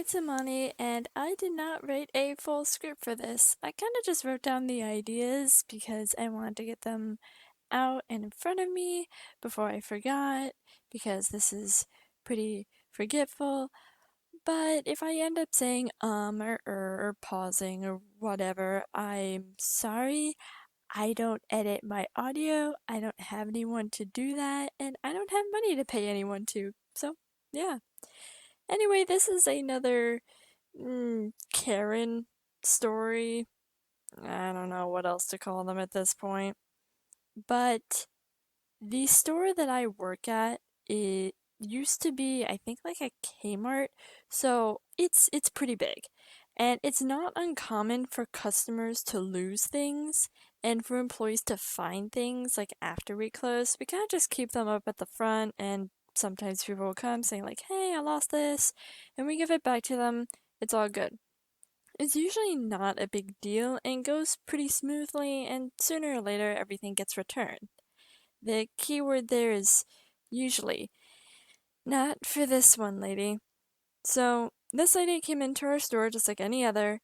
it's Imani, and I did not write a full script for this. I kind of just wrote down the ideas because I wanted to get them out and in front of me before I forgot, because this is pretty forgetful. But if I end up saying or pausing or whatever, I'm sorry. I don't edit my audio, I don't have anyone to do that, and I don't have money to pay anyone to. So, yeah. Anyway, this is another Karen story. I don't know what else to call them at this point. But the store that I work at, it used to be, I think, like a Kmart, so it's pretty big. And it's not uncommon for customers to lose things and for employees to find things like after we close. We kind of just keep them up at the front, and sometimes people will come saying like, "Hey, I lost this," and we give it back to them. It's all good. It's usually not a big deal and goes pretty smoothly, and sooner or later everything gets returned. The keyword there is usually. Not for this one lady. So, this lady came into our store just like any other,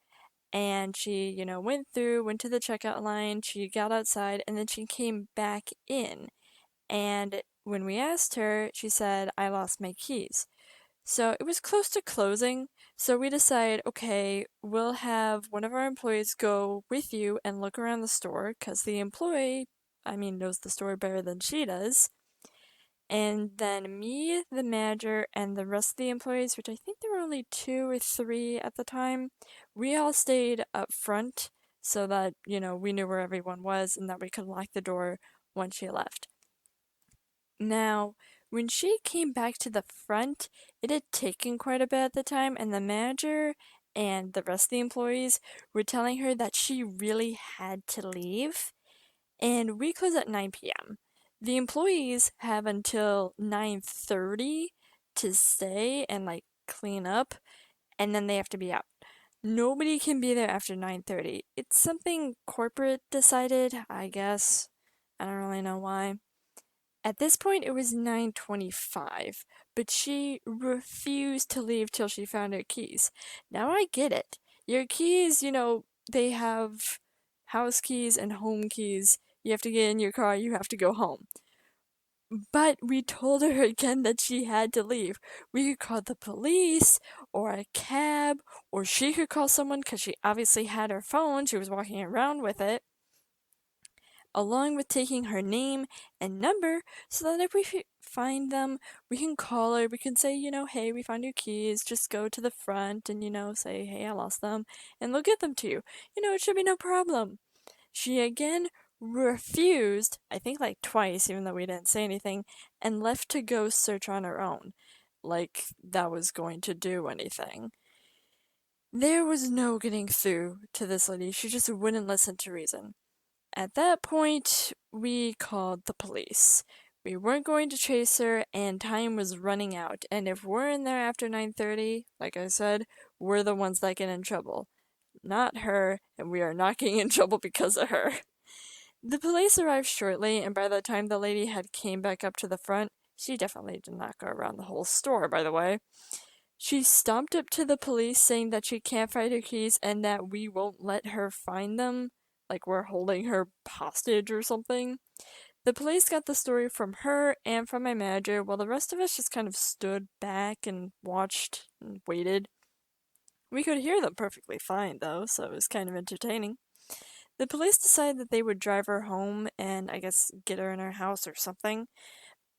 and she, went to the checkout line, she got outside, and then she came back in. And when we asked her, she said, "I lost my keys." So it was close to closing, so we decided, okay, we'll have one of our employees go with you and look around the store, because the employee, knows the store better than she does. And then me, the manager, and the rest of the employees, which I think there were only two or three at the time, we all stayed up front so that, we knew where everyone was and that we could lock the door once she left. Now, when she came back to the front, it had taken quite a bit at the time, and the manager and the rest of the employees were telling her that she really had to leave. And we close at 9 p.m. The employees have until 9:30 to stay and like clean up, and then they have to be out. Nobody can be there after 9:30. It's something corporate decided, I guess. I don't really know why. At this point, it was 9:25, but she refused to leave till she found her keys. Now I get it. Your keys, they have house keys and home keys. You have to get in your car, you have to go home. But we told her again that she had to leave. We could call the police, or a cab, or she could call someone because she obviously had her phone. She was walking around with it, along with taking her name and number, so that if we find them, we can call her, we can say, "Hey, we found your keys, just go to the front and, say, hey, I lost them," and they'll get them to you. It should be no problem. She again refused, I think like twice, even though we didn't say anything, and left to go search on her own. Like that was going to do anything. There was no getting through to this lady. She just wouldn't listen to reason. At that point, we called the police. We weren't going to chase her, and time was running out. And if we're in there after 9:30, like I said, we're the ones that get in trouble. Not her, and we are not getting in trouble because of her. The police arrived shortly, and by the time the lady had came back up to the front, she definitely did not go around the whole store, by the way. She stomped up to the police saying that she can't find her keys and that we won't let her find them, like we're holding her hostage or something. The police got the story from her and from my manager, while the rest of us just kind of stood back and watched and waited. We could hear them perfectly fine, though, so it was kind of entertaining. The police decided that they would drive her home and, I guess, get her in her house or something.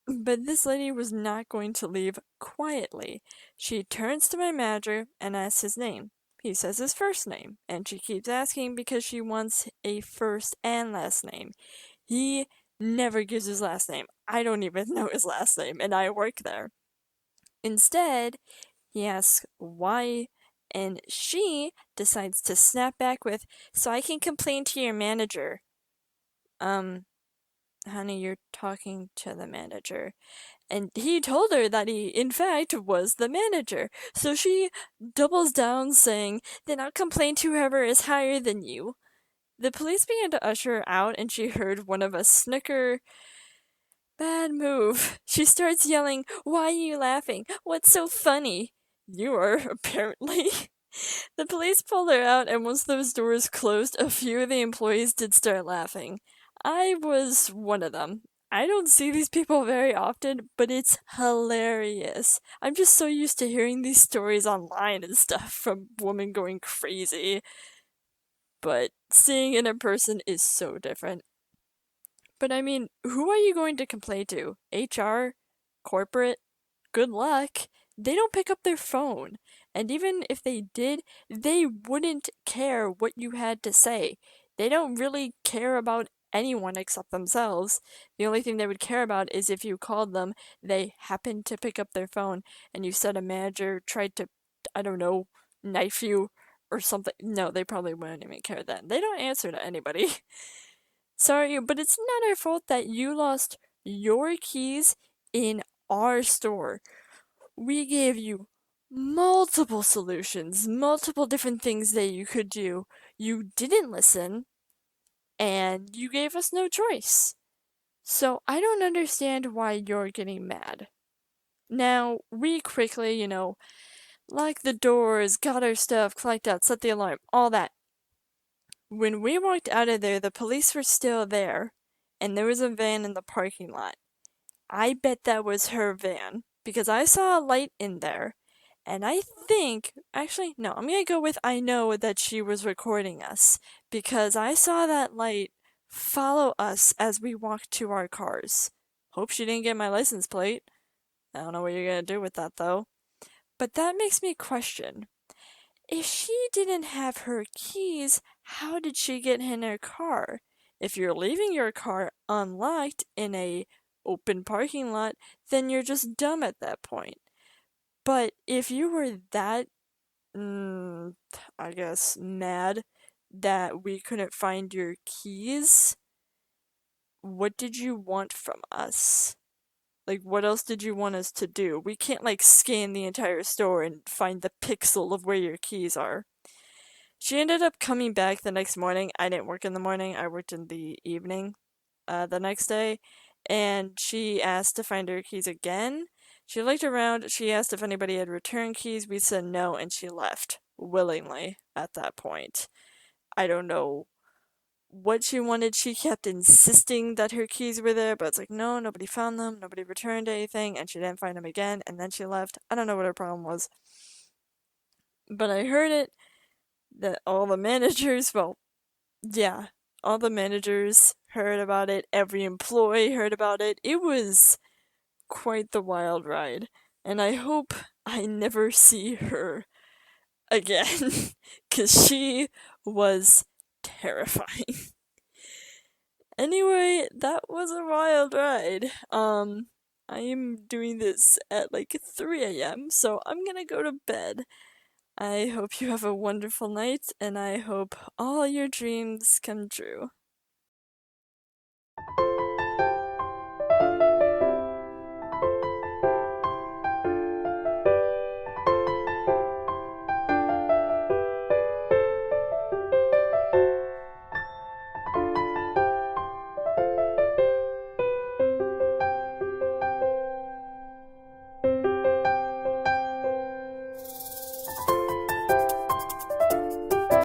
But this lady was not going to leave quietly. She turns to my manager and asks his name. He says his first name, and she keeps asking because she wants a first and last name. He never gives his last name. I don't even know his last name, and I work there. Instead, he asks why, and she decides to snap back with, "So I can complain to your manager." Honey, you're talking to the manager. And he told her that he, in fact, was the manager. So she doubles down, saying, "Then I'll complain to whoever is higher than you." The police began to usher her out, and she heard one of us snicker. Bad move. She starts yelling, "Why are you laughing? What's so funny?" You are, apparently. The police pulled her out, and once those doors closed, a few of the employees did start laughing. I was one of them. I don't see these people very often, but it's hilarious. I'm just so used to hearing these stories online and stuff from women going crazy, but seeing it in person is so different. But I mean, who are you going to complain to? HR? Corporate? Good luck. They don't pick up their phone. And even if they did, they wouldn't care what you had to say. They don't really care about anyone except themselves. The only thing they would care about is if you called them, they happened to pick up their phone, and you said a manager tried to, I don't know, knife you or something. No, they probably wouldn't even care then. They don't answer to anybody. Sorry, but it's not our fault that you lost your keys in our store. We gave you multiple solutions, multiple different things that you could do. You didn't listen, and you gave us no choice. So I don't understand why you're getting mad. Now, we quickly, locked the doors, got our stuff, clacked out, set the alarm, all that. When we walked out of there, the police were still there, and there was a van in the parking lot. I bet that was her van, because I saw a light in there, and I think, actually, no, I'm gonna go with I know that she was recording us, because I saw that light follow us as we walked to our cars. Hope she didn't get my license plate. I don't know what you're gonna do with that, though. But that makes me question, if she didn't have her keys, how did she get in her car? If you're leaving your car unlocked in a open parking lot, then you're just dumb at that point. But if you were that, I guess, mad that we couldn't find your keys, what did you want from us? Like, what else did you want us to do? We can't, like, scan the entire store and find the pixel of where your keys are. She ended up coming back the next morning. I didn't work in the morning, I worked in the evening the next day. And she asked to find her keys again. She looked around, she asked if anybody had returned keys. We said no, and she left willingly at that point. I don't know what she wanted. She kept insisting that her keys were there, but it's like, no, nobody found them, nobody returned anything, and she didn't find them again, and then she left. I don't know what her problem was. But I heard it that all the managers, well, yeah, all the managers heard about it, every employee heard about it. It was quite the wild ride, and I hope I never see her again, because she was terrifying. Anyway, that was a wild ride. I am doing this at like 3 a.m., so I'm gonna go to bed. I hope you have a wonderful night, and I hope all your dreams come true.